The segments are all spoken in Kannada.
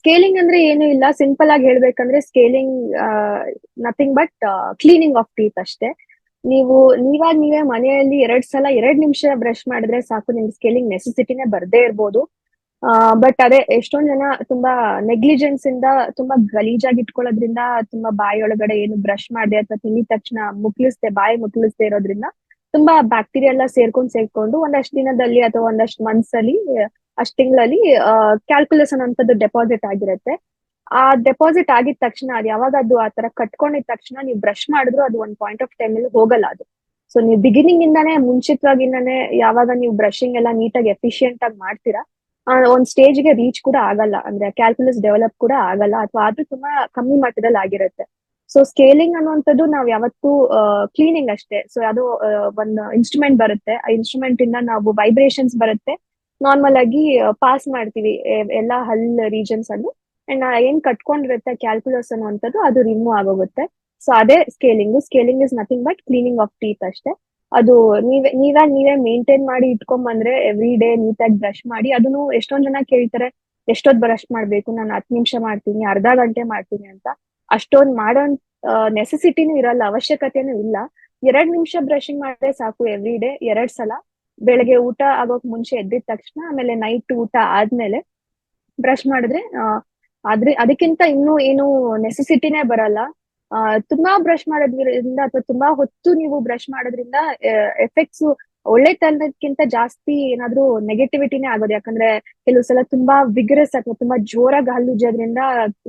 ಸ್ಕೇಲಿಂಗ್ ಅಂದ್ರೆ ಏನು ಇಲ್ಲ, ಸಿಂಪಲ್ ಆಗಿ ಹೇಳ್ಬೇಕಂದ್ರೆ scaling nothing but cleaning of teeth ಅಷ್ಟೇ. ನೀವೇ ಮನೆಯಲ್ಲಿ 2 ಸಲ 2 ನಿಮಿಷ ಬ್ರಷ್ ಮಾಡಿದ್ರೆ ಸಾಕು, ನಿಮ್ಗೆ ಸ್ಕೇಲಿಂಗ್ ನೆಸೆಸಿಟಿನೇ ಬರ್ದೇ ಇರ್ಬೋದು. ಬಟ್ ಅದೇ ಎಷ್ಟೊಂದ್ ಜನ ತುಂಬಾ ನೆಗ್ಲಿಜೆನ್ಸ್ ಇಂದ ತುಂಬಾ ಗಲೀಜಾಗಿ ಇಟ್ಕೊಳ್ಳೋದ್ರಿಂದ, ತುಂಬಾ ಬಾಯಿ ಒಳಗಡೆ ಏನು ಬ್ರಷ್ ಮಾಡಿದೆ ಅಥವಾ ತಿಂದಿದ ತಕ್ಷಣ ಬಾಯಿ ಮುಕ್ಳಿಸ್ದೆ ಇರೋದ್ರಿಂದ ತುಂಬಾ ಬ್ಯಾಕ್ಟೀರಿಯಾ ಎಲ್ಲ ಸೇರ್ಕೊಂಡು ಒಂದಷ್ಟು ದಿನದಲ್ಲಿ ಅಥವಾ ಒಂದಷ್ಟು ಮಂತ್ಸ್ ಅಲ್ಲಿ, ಅಷ್ಟ್ ತಿಂಗಳಲ್ಲಿ ಕ್ಯಾಲ್ಕುಲಸ್ ಅನ್ನೋಂಥದ್ದು ಡೆಪಾಸಿಟ್ ಆಗಿರುತ್ತೆ. ಆ ಡೆಪಾಸಿಟ್ ಆಗಿದ ತಕ್ಷಣ ಅದು ಯಾವಾಗ ಅದು ಆ ತರ ಕಟ್ಕೊಂಡಿದ ತಕ್ಷಣ ನೀವು ಬ್ರಷ್ ಮಾಡಿದ್ರು ಅದು ಒಂದ್ ಪಾಯಿಂಟ್ ಆಫ್ ಟೈಮ್ ಅಲ್ಲಿ ಹೋಗಲ್ಲ ಅದು. ಸೊ ನೀವು ಬಿಗಿನಿಂಗ್ ಇಂದಾನೇ ಮುಂಚಿತವಾಗಿಂದಾನೇ ಯಾವಾಗ ನೀವು ಬ್ರಷಿಂಗ್ ಎಲ್ಲ ನೀಟಾಗಿ ಎಫಿಶಿಯಂಟ್ ಆಗಿ ಮಾಡ್ತೀರಾ, ಒಂದ್ ಸ್ಟೇಜ್ ಗೆ ರೀಚ್ ಕೂಡ ಆಗಲ್ಲ, ಅಂದ್ರೆ ಕ್ಯಾಲ್ಕುಲಸ್ ಡೆವಲಪ್ ಕೂಡ ಆಗಲ್ಲ, ಅಥವಾ ಆದ್ರೂ ತುಂಬಾ ಕಮ್ಮಿ ಮಟ್ಟದಲ್ಲಿ ಆಗಿರುತ್ತೆ. ಸೊ ಸ್ಕೇಲಿಂಗ್ ಅನ್ನುವಂಥದ್ದು ನಾವ್ ಯಾವತ್ತೂ ಕ್ಲೀನಿಂಗ್ ಅಷ್ಟೇ. ಸೊ ಅದು ಒಂದು ಇನ್ಸ್ಟ್ರೂಮೆಂಟ್ ಬರುತ್ತೆ, ಆ ಇನ್ಸ್ಟ್ರೂಮೆಂಟ್ ಇಂದ ನಾವು ವೈಬ್ರೇಷನ್ಸ್ ಬರುತ್ತೆ, ನಾರ್ಮಲ್ ಆಗಿ ಪಾಸ್ ಮಾಡ್ತೀವಿ ಎಲ್ಲಾ ಹಲ್ ರೀಜನ್ಸ್ ಅನ್ನು, ಅಂಡ್ ಏನ್ ಕಟ್ಕೊಂಡಿರುತ್ತೆ ಕ್ಯಾಲ್ಕುಲಸ್ ಅನ್ನುವಂಥದ್ದು ಅದು ರಿಮೂವ್ ಆಗೋಗುತ್ತೆ. ಸೊ ಅದೇ scaling is nothing but cleaning of teeth ಅಷ್ಟೇ. ಅದು ನೀವೇ ಮೇಂಟೈನ್ ಮಾಡಿ ಇಟ್ಕೊಂಡ್ ಬಂದ್ರೆ ಎವ್ರಿ ಡೇ ನೀಟಾಗಿ ಬ್ರಷ್ ಮಾಡಿ, ಅದನ್ನು ಎಷ್ಟೊಂದ್ ಜನ ಕೇಳ್ತಾರೆ ಎಷ್ಟೊತ್ ಬ್ರಷ್ ಮಾಡ್ಬೇಕು, ನಾನು 10 ನಿಮಿಷ ಮಾಡ್ತೀನಿ, ಅರ್ಧ ಗಂಟೆ ಮಾಡ್ತೀನಿ ಅಂತ. ಅಷ್ಟೊಂದ್ ಮಾಡೋ ನೆಸೆಸಿಟಿನೂ ಇರಲ್ಲ, ಅವಶ್ಯಕತೆನೂ ಇಲ್ಲ. 2 ನಿಮಿಷ ಬ್ರಷಿಂಗ್ ಮಾಡಿದ್ರೆ ಸಾಕು ಎವ್ರಿ ಡೇ 2 ಸಲ. ಬೆಳಗ್ಗೆ ಊಟ ಆಗೋಕ್ ಮುಂಚೆ ಎದ್ದಿದ ತಕ್ಷಣ, ಆಮೇಲೆ ನೈಟ್ ಊಟ ಆದ್ಮೇಲೆ ಬ್ರಷ್ ಮಾಡಿದ್ರೆ ಅದಕ್ಕಿಂತ ಇನ್ನೂ ಏನು ನೆಸೆಸಿಟಿನೇ ಬರಲ್ಲ. ತುಂಬಾ ಬ್ರಷ್ ಮಾಡೋದ್ರಿಂದ ಅಥವಾ ತುಂಬಾ ಹೊತ್ತು ನೀವು ಬ್ರಷ್ ಮಾಡೋದ್ರಿಂದ ಎಫೆಕ್ಟ್ಸ್ ಒಳ್ಳೆತನಕ್ಕಿಂತ ಜಾಸ್ತಿ ಏನಾದ್ರೂ ನೆಗೆಟಿವಿಟಿನೇ ಆಗೋದು. ಯಾಕಂದ್ರೆ ಕೆಲವು ಸಲ ತುಂಬಾ ವಿಗ್ರಸ್ ಅಥವಾ ತುಂಬಾ ಜೋರಾಗಿ ಹಲ್ಲು ಉಜ್ಜೋದ್ರಿಂದ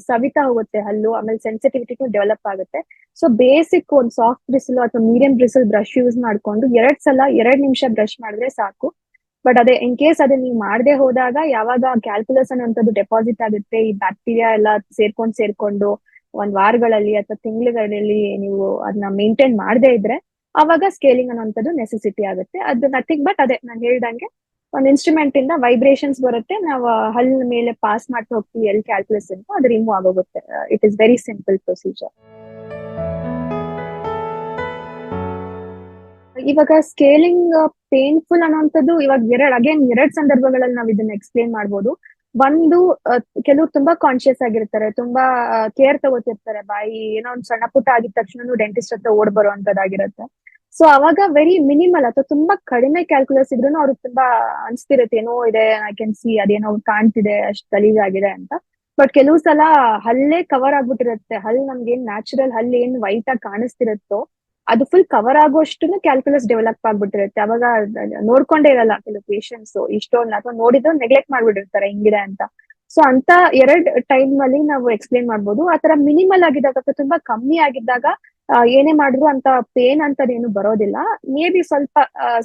ಸವಿತಾ ಹೋಗುತ್ತೆ ಹಲ್ಲು, ಆಮೇಲೆ ಸೆನ್ಸಿಟಿವಿಟಿನೂ ಡೆವಲಪ್ ಆಗುತ್ತೆ. ಸೊ ಬೇಸಿಕ್ ಒಂದು ಸಾಫ್ಟ್ ಬ್ರಿಸಲ್ ಅಥವಾ ಮೀಡಿಯಂ ಬ್ರಿಸಲ್ ಬ್ರಷ್ ಯೂಸ್ ಮಾಡ್ಕೊಂಡು 2 ಸಲ 2 ನಿಮಿಷ ಬ್ರಷ್ ಮಾಡಿದ್ರೆ ಸಾಕು. ಬಟ್ ಅದೇ ಇನ್ ಕೇಸ್ ಅದನ್ನ ನೀವು ಮಾಡದೆ ಹೋದಾಗ, ಯಾವಾಗ ಕ್ಯಾಲ್ಕುಲಸ್ ಅನ್ನೋಂಥದ್ದು ಡೆಪಾಸಿಟ್ ಆಗುತ್ತೆ, ಈ ಬ್ಯಾಕ್ಟೀರಿಯಾ ಎಲ್ಲ ಸೇರ್ಕೊಂಡು ಒಂದ್ ವಾರಗಳಲ್ಲಿ ಅಥವಾ ತಿಂಗಳುಗಳಲ್ಲಿ ನೀವು ಅದನ್ನ ಮೇಂಟೈನ್ ಮಾಡದೇ ಇದ್ರೆ, ಅವಾಗ ಸ್ಕೇಲಿಂಗ್ ಅನ್ನೋಂಥದ್ದು ನೆಸೆಸಿಟಿ ಆಗುತ್ತೆ. ಅದು ನಥಿಂಗ್ ಬಟ್ ಅದೇ ನಾನು ಹೇಳ್ದಂಗೆ ಒಂದ್ ಇನ್ಸ್ಟ್ರೂಮೆಂಟ್ ಇಂದ ವೈಬ್ರೇಷನ್ಸ್ ಬರುತ್ತೆ, ನಾವು ಹಲ್ ಮೇಲೆ ಪಾಸ್ ಮಾಡ್ತಾ ಹೋಗ್ತೀವಿ ಎಲ್ಲಿ ಕ್ಯಾಲ್ಕುಲಸ್ ಅಂತ, ಅದು ರಿಮೂವ್ ಆಗೋಗುತ್ತೆ. It is very simple procedure. ಇವಾಗ ಸ್ಕೇಲಿಂಗ್ ಪೇನ್ಫುಲ್ ಅನ್ನೋಂಥದ್ದು ಇವಾಗ ಎರಡ್ ಸಂದರ್ಭಗಳಲ್ಲಿ ನಾವ್ ಇದನ್ನ ಎಕ್ಸ್ಪ್ಲೇನ್ ಮಾಡ್ಬೋದು. ಒಂದು, ಕೆಲವ್ರು ತುಂಬಾ ಕಾನ್ಶಿಯಸ್ ಆಗಿರ್ತಾರೆ, ತುಂಬಾ ಕೇರ್ ತಗೋತಿರ್ತಾರೆ, ಬಾಯಿ ಏನೋ ಒಂದ್ ಸಣ್ಣ ಪುಟ್ಟ ಆಗಿದ ತಕ್ಷಣ ಡೆಂಟಿಸ್ಟ್ ಹತ್ರ ಓಡ್ ಬರುವಂತದ್ದಾಗಿರುತ್ತೆ. ಸೊ ಅವಾಗ ವೆರಿ ಮಿನಿಮಲ್ ಅಥವಾ ತುಂಬಾ ಕಡಿಮೆ ಕ್ಯಾಲ್ಕುಲಸ್ ಇದ್ರೂ ಅವ್ರಿಗೆ ತುಂಬಾ ಅನ್ಸ್ತಿರುತ್ತೆ, ಏನೋ ಇದೆ, ಐ ಕ್ಯಾನ್ ಸಿ, ಅದೇನೋ ಕಾಣ್ತಿದೆ, ಅಷ್ಟ್ ಗಲೀಜಾಗಿದೆ ಅಂತ. ಬಟ್ ಕೆಲವು ಸಲ ಹಲ್ಲೇ ಕವರ್ ಆಗ್ಬಿಟ್ಟಿರುತ್ತೆ, ನಮ್ಗೆ ಏನ್ ನ್ಯಾಚುರಲ್ ಹಲ್ ಏನ್ ವೈಟ್ ಆಗಿ ಕಾಣಿಸ್ತಿರುತ್ತೋ ಅದು ಫುಲ್ ಕವರ್ ಆಗೋಷ್ಟು ಕ್ಯಾಲ್ಕುಲಸ್ ಡೆವಲಪ್ ಆಗ್ಬಿಟ್ಟಿರುತ್ತೆ. ಅವಾಗ ನೋಡ್ಕೊಂಡೇ ಇರಲ್ಲ ಕೆಲವು ಪೇಷಂಟ್ಸ್, ಇಷ್ಟೊಂದು ಅಥವಾ ನೋಡಿದ್ರು ನೆಗ್ಲೆಕ್ಟ್ ಮಾಡ್ಬಿಟ್ಟಿರ್ತಾರೆ ಹಿಂಗಿದೆ ಅಂತ. ಸೊ ಅಂತ ಟೈಮ್ ಅಲ್ಲಿ ನಾವು ಎಕ್ಸ್ಪ್ಲೇನ್ ಮಾಡ್ಬೋದು. ಆತರ ಮಿನಿಮಲ್ ಆಗಿದ್ದಾಗ ಅಥವಾ ತುಂಬಾ ಕಮ್ಮಿ ಆಗಿದ್ದಾಗ ಏನೇ ಮಾಡಿದ್ರು ಅಂತ ಪೇನ್ ಅಂತದೇನು ಬರೋದಿಲ್ಲ. ಮೇ ಬಿ ಸ್ವಲ್ಪ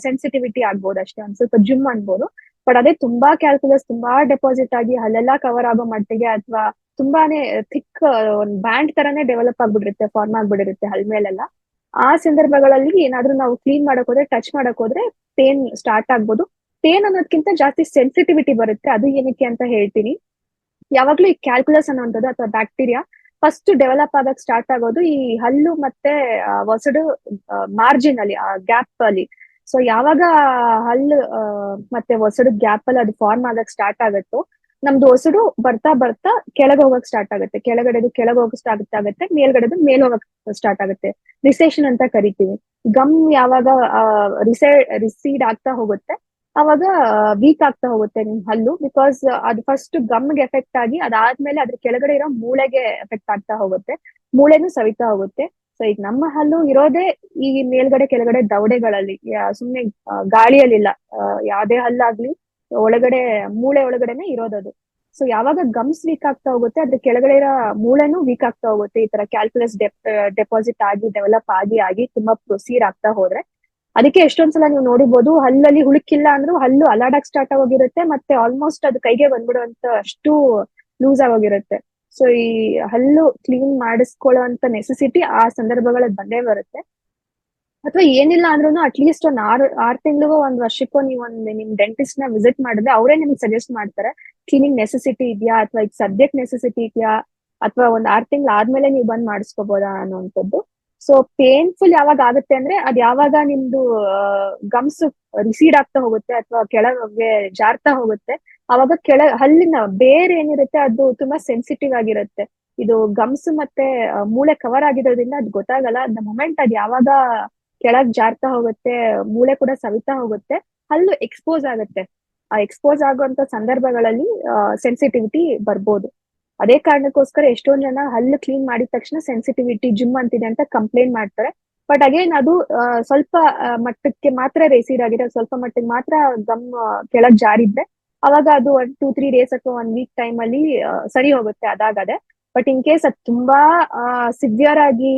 ಸೆನ್ಸಿಟಿವಿಟಿ ಆಗ್ಬೋದು ಅಷ್ಟೇ, ಒಂದ್ ಸ್ವಲ್ಪ ಜುಮ್ ಅನ್ಬೋದು. ಬಟ್ ಅದೇ ತುಂಬಾ ಕ್ಯಾಲ್ಕುಲಸ್ ತುಂಬಾ ಡೆಪಾಸಿಟ್ ಆಗಿ ಅಲ್ಲೆಲ್ಲಾ ಕವರ್ ಆಗೋ ಮಟ್ಟಿಗೆ, ಅಥವಾ ತುಂಬಾನೇ ಥಿಕ್ ಒಂದ್ ಬ್ಯಾಂಡ್ ತರಾನೇ ಡೆವಲಪ್ ಆಗ್ಬಿಟ್ಟಿರುತ್ತೆ, ಫಾರ್ಮ್ ಆಗ್ಬಿಟ್ಟಿರುತ್ತೆ ಹಲ್ ಮೇಲೆಲ್ಲ. ಆ ಸಂದರ್ಭಗಳಲ್ಲಿ ಏನಾದ್ರೂ ನಾವು ಕ್ಲೀನ್ ಮಾಡಕ್ ಹೋದ್ರೆ, ಟಚ್ ಮಾಡಕ್ ಹೋದ್ರೆ ಪೇನ್ ಸ್ಟಾರ್ಟ್ ಆಗ್ಬೋದು. ಪೇನ್ ಅನ್ನೋದಕ್ಕಿಂತ ಜಾಸ್ತಿ ಸೆನ್ಸಿಟಿವಿಟಿ ಬರುತ್ತೆ. ಅದು ಏನಕ್ಕೆ ಅಂತ ಹೇಳ್ತೀನಿ. ಯಾವಾಗ್ಲೂ ಈ ಕ್ಯಾಲ್ಕುಲಸ್ ಅನ್ನುವಂಥದ್ದು ಅಥವಾ ಬ್ಯಾಕ್ಟೀರಿಯಾ ಫಸ್ಟ್ ಡೆವಲಪ್ ಆಗಕ್ ಸ್ಟಾರ್ಟ್ ಆಗೋದು ಈ ಹಲ್ಲು ಮತ್ತೆ ಒಸಡು ಮಾರ್ಜಿನ್ ಅಲ್ಲಿ, ಆ ಗ್ಯಾಪ್ ಅಲ್ಲಿ. ಸೊ ಯಾವಾಗ ಹಲ್ಲು ಮತ್ತೆ ಒಸಡು ಗ್ಯಾಪ್ ಅಲ್ಲಿ ಅದು ಫಾರ್ಮ್ ಆಗಕ್ ಸ್ಟಾರ್ಟ್ ಆಗುತ್ತೋ, ನಮ್ದು ಒಸಡು ಬರ್ತಾ ಬರ್ತಾ ಕೆಳಗೆ ಹೋಗಕ್ ಸ್ಟಾರ್ಟ್ ಆಗುತ್ತೆ, ಕೆಳಗೆ ಹೋಗಕ್ ಸ್ಟಾರ್ಟ್ ಆಗುತ್ತೆ, ಮೇಲ್ ಹೋಗಕ್ ಸ್ಟಾರ್ಟ್ ಆಗುತ್ತೆ. ರಿಸೆಷನ್ ಅಂತ ಕರಿತೀವಿ. ಗಮ್ ಯಾವಾಗ ರಿಸೀಡ್ ಆಗ್ತಾ ಹೋಗುತ್ತೆ, ಅವಾಗ ವೀಕ್ ಆಗ್ತಾ ಹೋಗುತ್ತೆ ನಿಮ್ ಹಲ್ಲು. ಬಿಕಾಸ್ ಅದು ಫಸ್ಟ್ ಗಮ್ಗೆ ಎಫೆಕ್ಟ್ ಆಗಿ ಅದಾದ್ಮೇಲೆ ಅದ್ರ ಕೆಳಗಡೆ ಇರೋ ಮೂಳೆಗೆ ಎಫೆಕ್ಟ್ ಆಗ್ತಾ ಹೋಗುತ್ತೆ, ಮೂಳೆನೂ ಸವಿತಾ ಹೋಗುತ್ತೆ. ಸೊ ಈಗ ನಮ್ಮ ಹಲ್ಲು ಇರೋದೇ ಈ ಮೇಲ್ಗಡೆ ಕೆಳಗಡೆ ದವಡೆಗಳಲ್ಲಿ, ಸುಮ್ನೆ ಗಾಳಿಯಲ್ಲಿಲ್ಲ. ಯಾವ್ದೇ ಹಲ್ಲಾಗ್ಲಿ ಒಳಗಡೆ ಮೂಳೆ ಒಳಗಡೆನೆ ಇರೋದದು. ಸೊ ಯಾವಾಗ ಗಮ್ಸ್ ವೀಕ್ ಆಗ್ತಾ ಹೋಗುತ್ತೆ, ಅದ್ರ ಕೆಳಗಡೆ ಇರೋ ಮೂಳೆನೂ ವೀಕ್ ಆಗ್ತಾ ಹೋಗುತ್ತೆ. ಈ ತರ ಕ್ಯಾಲ್ಕುಲಸ್ ಡೆಪಾಸಿಟ್ ಆಗಿ ಡೆವಲಪ್ ಆಗಿ ತುಂಬಾ ಪ್ರೊಸೀಡ್ ಆಗ್ತಾ ಹೋದ್ರೆ. ಅದಕ್ಕೆ ಎಷ್ಟೊಂದ್ಸಲ ನೀವು ನೋಡಿರ್ಬೋದು, ಹಲ್ಲಲ್ಲಿ ಹುಳುಕಿಲ್ಲ ಅಂದ್ರೂ ಹಲ್ಲು ಅಲಾಡಕ್ ಸ್ಟಾರ್ಟ್ ಆಗೋಗಿರುತ್ತೆ, ಮತ್ತೆ ಆಲ್ಮೋಸ್ಟ್ ಅದು ಕೈಗೆ ಬಂದ್ಬಿಡುವಂತ ಅಷ್ಟು ಲೂಸ್ ಆಗೋಗಿರುತ್ತೆ. ಸೊ ಈ ಹಲ್ಲು ಕ್ಲೀನ್ ಮಾಡಿಸ್ಕೊಳ್ಳುವಂತ ನೆಸೆಸಿಟಿ ಆ ಸಂದರ್ಭಗಳಲ್ಲಿ ಬಂದೇ ಬರುತ್ತೆ. ಅಥವಾ ಏನಿಲ್ಲ ಅಂದ್ರೂ ಅಟ್ಲೀಸ್ಟ್ ಒಂದ್ 6 ತಿಂಗಳಿಗೋ 1 ವರ್ಷಕ್ಕೋ ನೀವು ನಿಮ್ ಡೆಂಟಿಸ್ಟ್ ನ ವಿಸಿಟ್ ಮಾಡಿದ್ರೆ ಅವರೇ ನಿಮ್ಗೆ ಸಜೆಸ್ಟ್ ಮಾಡ್ತಾರೆ ಕ್ಲೀನಿಂಗ್ ನೆಸೆಸಿಟಿ ಇದೆಯಾ, ಅಥವಾ ಈಗ ಸದ್ಯಕ್ಕೆ ನೆಸೆಸಿಟಿ ಇದೆಯಾ, ಅಥವಾ ಒಂದ್ 6 ತಿಂಗಳು ಆದ್ಮೇಲೆ ನೀವು ಬಂದ್ ಮಾಡಿಸ್ಕೋಬಹುದಾ ಅನ್ನೋಂಥದ್ದು. ಸೊ ಪೇನ್ಫುಲ್ ಯಾವಾಗ ಆಗುತ್ತೆ ಅಂದ್ರೆ, ಅದ್ ಯಾವಾಗ ನಿಮ್ದು ಗಮ್ಸ್ ರಿಸೀಡ್ ಆಗ್ತಾ ಹೋಗುತ್ತೆ ಅಥವಾ ಕೆಳಗೆ ಜಾರ್ತಾ ಹೋಗುತ್ತೆ, ಅವಾಗ ಹಲ್ಲಿನ ಬೇರ್ ಏನಿರುತ್ತೆ ಅದು ತುಂಬಾ ಸೆನ್ಸಿಟಿವ್ ಆಗಿರುತ್ತೆ. ಇದು ಗಮ್ಸ್ ಮತ್ತೆ ಮೂಳೆ ಕವರ್ ಆಗಿರೋದ್ರಿಂದ ಅದ್ ಗೊತ್ತಾಗಲ್ಲ. ದ ಮೊಮೆಂಟ್ ಅದ್ ಯಾವಾಗ ಕೆಳಗ್ ಜಾರ್ತಾ ಹೋಗುತ್ತೆ, ಮೂಳೆ ಕೂಡ ಸವಿತಾ ಹೋಗುತ್ತೆ, ಹಲ್ಲು ಎಕ್ಸ್ಪೋಸ್ ಆಗುತ್ತೆ. ಆ ಎಕ್ಸ್ಪೋಸ್ ಆಗುವಂತ ಸಂದರ್ಭಗಳಲ್ಲಿ ಸೆನ್ಸಿಟಿವಿಟಿ ಬರ್ಬೋದು. ಅದೇ ಕಾರಣಕ್ಕೋಸ್ಕರ ಎಷ್ಟೊಂದ್ ಜನ ಹಲ್ಲು ಕ್ಲೀನ್ ಮಾಡಿದ ತಕ್ಷಣ ಸೆನ್ಸಿಟಿವಿಟಿ ಜಿಮ್ ಅಂತಿದೆ ಅಂತ ಕಂಪ್ಲೇಂಟ್ ಮಾಡ್ತಾರೆ. ಬಟ್ ಅಗೇನ್ ಅದು ಸ್ವಲ್ಪ ಮಟ್ಟಕ್ಕೆ ಮಾತ್ರ ರೆಸಿಡ್ ಆಗಿದೆ, ಸ್ವಲ್ಪ ಮಟ್ಟಿಗೆ ಮಾತ್ರ ಗಮ್ ಕೆಳಗ್ ಜಾರಿದ್ರೆ ಅವಾಗ ಅದು 1-2-3 ಡೇಸ್ ಅಥವಾ 1 ವೀಕ್ ಟೈಮ್ ಅಲ್ಲಿ ಸರಿ ಹೋಗುತ್ತೆ ಅದಾಗದೆ. ಬಟ್ ಇನ್ ಕೇಸ್ ಅದು ತುಂಬಾ ಸಿವಿಯರ್ ಆಗಿ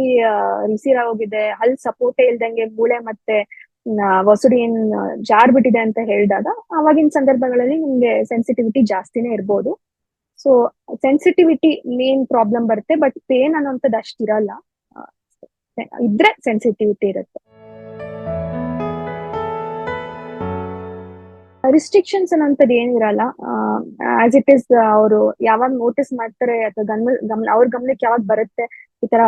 ರಿಸೀವ್ ಆಗೋಗಿದೆ, ಹಲ್ ಸಪೋರ್ಟೇ ಇಲ್ದಂಗೆ ಮೂಳೆ ಮತ್ತೆ ವಸುಡಿ ಏನ್ ಜಾರ್ ಬಿಟ್ಟಿದೆ ಅಂತ ಹೇಳಿದಾಗ ಅವಾಗಿನ ಸಂದರ್ಭಗಳಲ್ಲಿ ನಿಮ್ಗೆ ಸೆನ್ಸಿಟಿವಿಟಿ ಜಾಸ್ತಿನೇ ಇರ್ಬೋದು. ಸೊ ಸೆನ್ಸಿಟಿವಿಟಿ ಮೇನ್ ಪ್ರಾಬ್ಲಮ್ ಬರುತ್ತೆ, ಬಟ್ ಪೇನ್ ಅನ್ನೋಂಥದ್ದು ಅಷ್ಟಿರಲ್ಲ. ಇದ್ರೆ ಸೆನ್ಸಿಟಿವಿಟಿ ಇರುತ್ತೆ. ರಿಸ್ಟ್ರಿಕ್ಷನ್ಸ್ ಅನ್ನೋಂಥದ್ದು ಏನಿರಲ್ಲ. ಆಸ್ ಇಟ್ ಇಸ್ ಅವರು ಯಾವಾಗ ನೋಟಿಸ್ ಮಾಡ್ತಾರೆ ಅಥವಾ ಅವ್ರ ಗಮನಕ್ಕೆ ಯಾವಾಗ ಬರುತ್ತೆ ಈ ತರ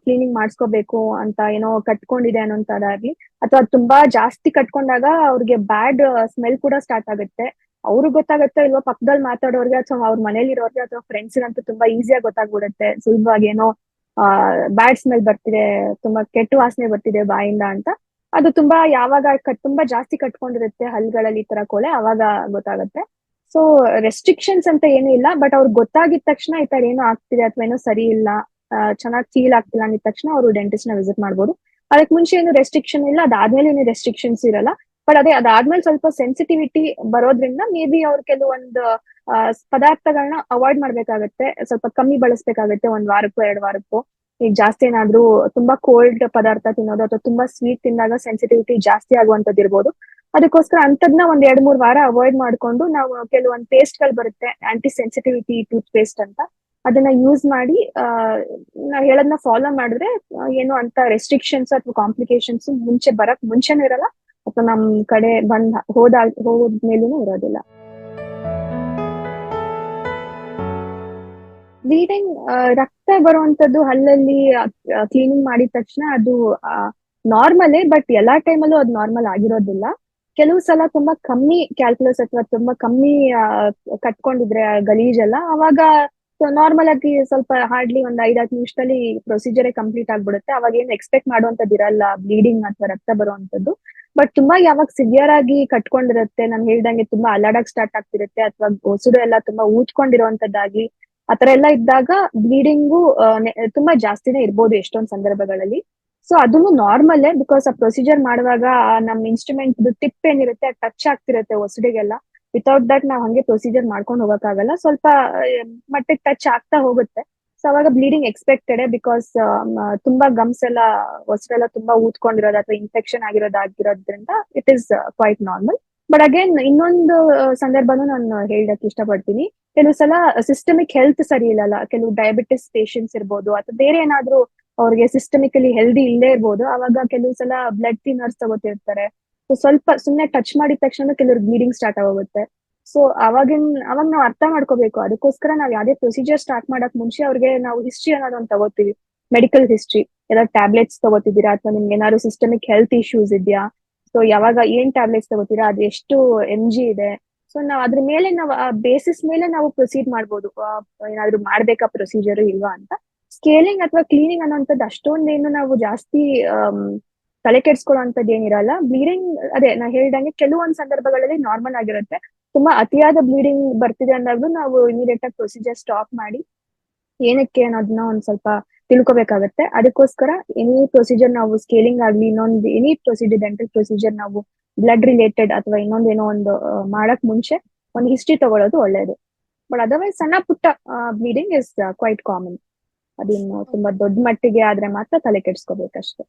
ಕ್ಲೀನಿಂಗ್ ಮಾಡಿಸ್ಕೋಬೇಕು ಅಂತ, ಏನೋ ಕಟ್ಕೊಂಡಿದೆ ಅನ್ನೋಂಥದ್ದಾಗ್ಲಿ, ಅಥವಾ ತುಂಬಾ ಜಾಸ್ತಿ ಕಟ್ಕೊಂಡಾಗ ಅವ್ರಿಗೆ ಬ್ಯಾಡ್ ಸ್ಮೆಲ್ ಕೂಡ ಸ್ಟಾರ್ಟ್ ಆಗುತ್ತೆ. ಅವ್ರಿಗೆ ಗೊತ್ತಾಗುತ್ತೆ ಇಲ್ವಾ ಪಕ್ಕದಲ್ಲಿ ಮಾತಾಡೋರ್ಗೆ ಅಥವಾ ಅವ್ರ ಮನೇಲಿ ಇರೋರ್ಗೆ ಅಥವಾ ಫ್ರೆಂಡ್ಸ್ಗಂತೂ ತುಂಬಾ ಈಸಿಯಾಗಿ ಗೊತ್ತಾಗ್ಬಿಡುತ್ತೆ ಸುಲಭವಾಗಿ, ಏನೋ ಬ್ಯಾಡ್ ಸ್ಮೆಲ್ ಬರ್ತಿದೆ, ತುಂಬಾ ಕೆಟ್ಟ ವಾಸನೆ ಬರ್ತಿದೆ ಬಾಯಿಂದ ಅಂತ. ಅದು ತುಂಬಾ ಯಾವಾಗ ತುಂಬಾ ಜಾಸ್ತಿ ಕಟ್ಕೊಂಡಿರುತ್ತೆ ಹಲ್ಗಳಲ್ಲಿ ಈ ತರ ಕೊಳೆ, ಅವಾಗ ಗೊತ್ತಾಗುತ್ತೆ. ಸೊ ರೆಸ್ಟ್ರಿಕ್ಷನ್ಸ್ ಅಂತ ಏನೂ ಇಲ್ಲ, ಬಟ್ ಅವ್ರಿಗೆ ಗೊತ್ತಾಗಿದ ತಕ್ಷಣ ಈ ತರ ಏನೋ ಆಗ್ತಿದೆ ಅಥವಾ ಏನೋ ಸರಿ ಇಲ್ಲ, ಚೆನ್ನಾಗಿ ಫೀಲ್ ಆಗ್ತಿಲ್ಲ ಅಂದಿದ ತಕ್ಷಣ ಅವರು ಡೆಂಟಿಸ್ಟ್ ನ ವಿಸಿಟ್ ಮಾಡ್ಬೋದು. ಅದಕ್ಕೆ ಮುಂಚೆ ಏನು ರೆಸ್ಟ್ರಿಕ್ಷನ್ ಇಲ್ಲ, ಅದಾದ್ಮೇಲೆ ಏನು ರೆಸ್ಟ್ರಿಕ್ಷನ್ಸ್ ಇರಲ್ಲ. ಬಟ್ ಅದಾದ್ಮೇಲೆ ಸ್ವಲ್ಪ ಸೆನ್ಸಿಟಿವಿಟಿ ಬರೋದ್ರಿಂದ ಮೇ ಬಿ ಅವ್ರು ಕೆಲವೊಂದು ಪದಾರ್ಥಗಳನ್ನ ಅವಾಯ್ಡ್ ಮಾಡ್ಬೇಕಾಗತ್ತೆ, ಸ್ವಲ್ಪ ಕಮ್ಮಿ ಬಳಸ್ಬೇಕಾಗತ್ತೆ 1 ವಾರಕ್ಕೋ 2 ವಾರಕ್ಕೋ. ಈಗ ಜಾಸ್ತಿ ಏನಾದ್ರೂ ತುಂಬಾ ಕೋಲ್ಡ್ ಪದಾರ್ಥ ತಿನ್ನೋದು ಅಥವಾ ತುಂಬಾ ಸ್ವೀಟ್ ತಿಂದಾಗ ಸೆನ್ಸಿಟಿವಿಟಿ ಜಾಸ್ತಿ ಆಗುವಂತದ್ದು ಇರ್ಬೋದು. ಅದಕ್ಕೋಸ್ಕರ ಅಂತದ್ನ 1-2-3 ವಾರ ಅವಾಯ್ಡ್ ಮಾಡ್ಕೊಂಡು ನಾವು ಕೆಲವೊಂದು ಪೇಸ್ಟ್ ಗಳು ಬರುತ್ತೆ, ಆಂಟಿ ಸೆನ್ಸಿಟಿವಿಟಿ ಟೂತ್ ಪೇಸ್ಟ್ ಅಂತ, ಅದನ್ನ ಯೂಸ್ ಮಾಡಿ ನಾವ್ ಹೇಳೋದನ್ನ ಫಾಲೋ ಮಾಡಿದ್ರೆ ಏನು ಅಂತ ರೆಸ್ಟ್ರಿಕ್ಷನ್ಸ್ ಅಥವಾ ಕಾಂಪ್ಲಿಕೇಶನ್ಸ್ ಬರಕ್ ಮುಂಚೆನೂ ಇರಲ್ಲ, ಅಥವಾ ನಮ್ ಕಡೆ ಹೋದ್ಮೇಲೂ ಇರೋದಿಲ್ಲ. ಬ್ಲೀಡಿಂಗ್, ರಕ್ತ ಬರುವಂತದ್ದು ಹಲ್ಲಲ್ಲಿ ಕ್ಲೀನಿಂಗ್ ಮಾಡಿದ ತಕ್ಷಣ ಅದು ನಾರ್ಮಲೇ, ಬಟ್ ಎಲ್ಲಾ ಟೈಮಲ್ಲೂ ಅದು ನಾರ್ಮಲ್ ಆಗಿರೋದಿಲ್ಲ. ಕೆಲವು ಸಲ ತುಂಬಾ ಕಮ್ಮಿ ಕ್ಯಾಲ್ಕುಲಸ್ ಅಥವಾ ತುಂಬಾ ಕಮ್ಮಿ ಕಟ್ಕೊಂಡಿದ್ರೆ ಗಲೀಜೆಲ್ಲ, ಅವಾಗ ನಾರ್ಮಲ್ ಆಗಿ ಸ್ವಲ್ಪ ಹಾರ್ಡ್ಲಿ 1-5-10 ನಿಮಿಷದಲ್ಲಿ ಪ್ರೊಸೀಜರೇ ಕಂಪ್ಲೀಟ್ ಆಗ್ಬಿಡುತ್ತೆ. ಅವಾಗ ಏನು ಎಕ್ಸ್ಪೆಕ್ಟ್ ಮಾಡುವಂತದ್ದು ಇರಲ್ಲ ಬ್ಲೀಡಿಂಗ್ ಅಥವಾ ರಕ್ತ ಬರುವಂತದ್ದು. ಬಟ್ ತುಂಬಾ ಯಾವಾಗ ಸಿವಿಯರ್ ಆಗಿ ಕಟ್ಕೊಂಡಿರುತ್ತೆ, ನಾನು ಹೇಳ್ದಂಗೆ ತುಂಬಾ ಅಲ್ಲಾಡಕ್ ಸ್ಟಾರ್ಟ್ ಆಗ್ತಿರುತ್ತೆ, ಅಥವಾ ಹೊಸುಡು ಎಲ್ಲ ತುಂಬಾ ಊದ್ಕೊಂಡಿರುವಂತದ್ದಾಗ್ಲಿ, ಆತರ ಎಲ್ಲ ಇದ್ದಾಗ ಬ್ಲೀಡಿಂಗು ತುಂಬಾ ಜಾಸ್ತಿನೇ ಇರ್ಬೋದು ಎಷ್ಟೊಂದ್ ಸಂದರ್ಭಗಳಲ್ಲಿ. ಸೊ ಅದನ್ನು ನಾರ್ಮಲ್, ಬಿಕಾಸ್ ಆ ಪ್ರೊಸೀಜರ್ ಮಾಡುವಾಗ ನಮ್ ಇನ್ಸ್ಟ್ರೂಮೆಂಟ್ ಟಿಪ್ ಏನಿರುತ್ತೆ ಟಚ್ ಆಗ್ತಿರುತ್ತೆ ಹೊಸಡಿಗೆಲ್ಲ. ವಿತೌಟ್ ದಟ್ ನಾವ್ ಹಂಗೆ ಪ್ರೊಸೀಜರ್ ಮಾಡ್ಕೊಂಡು ಹೋಗಕ್ಕಾಗಲ್ಲ, ಸ್ವಲ್ಪ ಮಟ್ಟಿಗೆ ಟಚ್ ಆಗ್ತಾ ಹೋಗುತ್ತೆ. ಸೊ ಅವಾಗ ಬ್ಲೀಡಿಂಗ್ ಎಕ್ಸ್ಪೆಕ್ಟೆಡ್, ಬಿಕಾಸ್ ತುಂಬಾ ಗಮ್ಸ್ ಎಲ್ಲ ಹೊಸಡೆಲ್ಲ ತುಂಬಾ ಊದ್ಕೊಂಡಿರೋದು ಅಥವಾ ಇನ್ಫೆಕ್ಷನ್ ಆಗಿರೋದ್ರಿಂದ it is quite normal. But again ಇನ್ನೊಂದು ಸಂದರ್ಭನೂ ನಾನು ಹೇಳಕ್ ಇಷ್ಟಪಡ್ತೀನಿ. ಕೆಲವು ಸಲ ಸಿಸ್ಟಮಿಕ್ ಹೆಲ್ತ್ ಸರಿ ಇಲ್ಲಲ್ಲ, ಕೆಲವು ಡಯಾಬಿಟಿಸ್ ಪೇಷಂಟ್ಸ್ ಇರ್ಬೋದು, ಅಥವಾ ಬೇರೆ ಏನಾದ್ರೂ ಅವ್ರಿಗೆ ಸಿಸ್ಟಮಿಕಲಿ ಹೆಲ್ದಿ ಇಲ್ಲದೆ ಇರ್ಬೋದು, ಅವಾಗ ಕೆಲವು ಸಲ ಬ್ಲಡ್ ಥಿನ್ನರ್ಸ್ ತಗೋತಿರ್ತಾರೆ. ಸೊ ಸ್ವಲ್ಪ ಸುಮ್ನೆ ಟಚ್ ಮಾಡಿದ ತಕ್ಷಣ ಕೆಲವ್ರು ಬ್ಲೀಡಿಂಗ್ ಸ್ಟಾರ್ಟ್ ಆಗೋಗುತ್ತೆ. ಸೊ ಅವಾಗ ನಾವ್ ಅರ್ಥ ಮಾಡ್ಕೋಬೇಕು. ಅದಕ್ಕೋಸ್ಕರ ನಾವ್ ಯಾವ್ದೇ ಪ್ರೊಸೀಜರ್ ಸ್ಟಾರ್ಟ್ ಮಾಡಕ್ ಮುಂಚೆ ಅವ್ರಿಗೆ ನಾವು ಹಿಸ್ಟ್ರಿ ಅನ್ನೋದೊಂದು ತಗೋತೀವಿ, ಮೆಡಿಕಲ್ ಹಿಸ್ಟ್ರಿ. ಏನಾದ್ರು ಟ್ಯಾಬ್ಲೆಟ್ಸ್ ತಗೋತಿದ್ದೀರಾ, ಅಥವಾ ನಿಮ್ಗೆ ಏನಾದ್ರು ಸಿಸ್ಟಮಿಕ್ ಹೆಲ್ತ್ ಇಶ್ಯೂಸ್ ಇದೆಯಾ, ಸೊ ಯಾವಾಗ ಏನ್ ಟ್ಯಾಬ್ಲೆಟ್ಸ್ ತಗೋತೀರಾ, ಅದು ಎಷ್ಟು MG ಇದೆ. ಸೊ ನಾವ್ ಅದ್ರ ಮೇಲೆ ನಾವು ಆ ಬೇಸಿಸ್ ಮೇಲೆ ನಾವು ಪ್ರೊಸೀಡ್ ಮಾಡ್ಬೋದು, ಏನಾದ್ರು ಮಾಡ್ಬೇಕಾ ಪ್ರೊಸೀಜರ್ ಇಲ್ವಾ ಅಂತ. ಸ್ಕೇಲಿಂಗ್ ಅಥವಾ ಕ್ಲೀನಿಂಗ್ ಅನ್ನೋಂಥದ್ದು ಅಷ್ಟೊಂದೇನು ನಾವು ಜಾಸ್ತಿ ತಲೆ ಕೆಡ್ಸ್ಕೊಳ್ಳೋಂಥದ್ದು ಏನಿರಲ್ಲ. ಬ್ಲೀಡಿಂಗ್ ಅದೇ ನಾ ಹೇಳ್ದಂಗೆ ಕೆಲವೊಂದ್ ಸಂದರ್ಭಗಳಲ್ಲಿ ನಾರ್ಮಲ್ ಆಗಿರುತ್ತೆ. ತುಂಬಾ ಅತಿಯಾದ ಬ್ಲೀಡಿಂಗ್ ಬರ್ತಿದೆ ಅಂದಾಗ್ಲೂ ನಾವು ಇಮಿಡಿಯೇಟ್ ಆಗಿ ಪ್ರೊಸೀಜರ್ ಸ್ಟಾಪ್ ಮಾಡಿ ಏನಕ್ಕೆ ಅನ್ನೋದನ್ನ ಒಂದ್ ಸ್ವಲ್ಪ ತಿಳ್ಕೊಬೇಕಾಗತ್ತೆ. ಅದಕ್ಕೋಸ್ಕರ ಎನಿ ಪ್ರೊಸೀಜರ್ ನಾವು ಸ್ಕೇಲಿಂಗ್ ಆಗ್ಲಿ, ಇನ್ನೊಂದು ಎನಿ ಪ್ರೊಸೀಜರ್, ಡೆಂಟಲ್ ಪ್ರೊಸೀಜರ್ ನಾವು ಬ್ಲಡ್ ರಿಲೇಟೆಡ್ ಅಥವಾ ಇನ್ನೊಂದೇನೋ ಒಂದು ಮಾಡಕ್ ಮುಂಚೆ ಒಂದು ಹಿಸ್ಟ್ರಿ ತಗೊಳ್ಳೋದು ಒಳ್ಳೇದು. ಬಟ್ ಅದರ್ವೈಸ್ ಸಣ್ಣ ಪುಟ್ಟ ಬ್ಲೀಡಿಂಗ್ ಇಸ್ ಕ್ವೈಟ್ ಕಾಮನ್. ಅದಿನ್ನು ತುಂಬಾ ದೊಡ್ಡ ಮಟ್ಟಿಗೆ ಆದ್ರೆ ಮಾತ್ರ ತಲೆ ಕೆಡ್ಸ್ಕೋಬೇಕಷ್ಟೇ.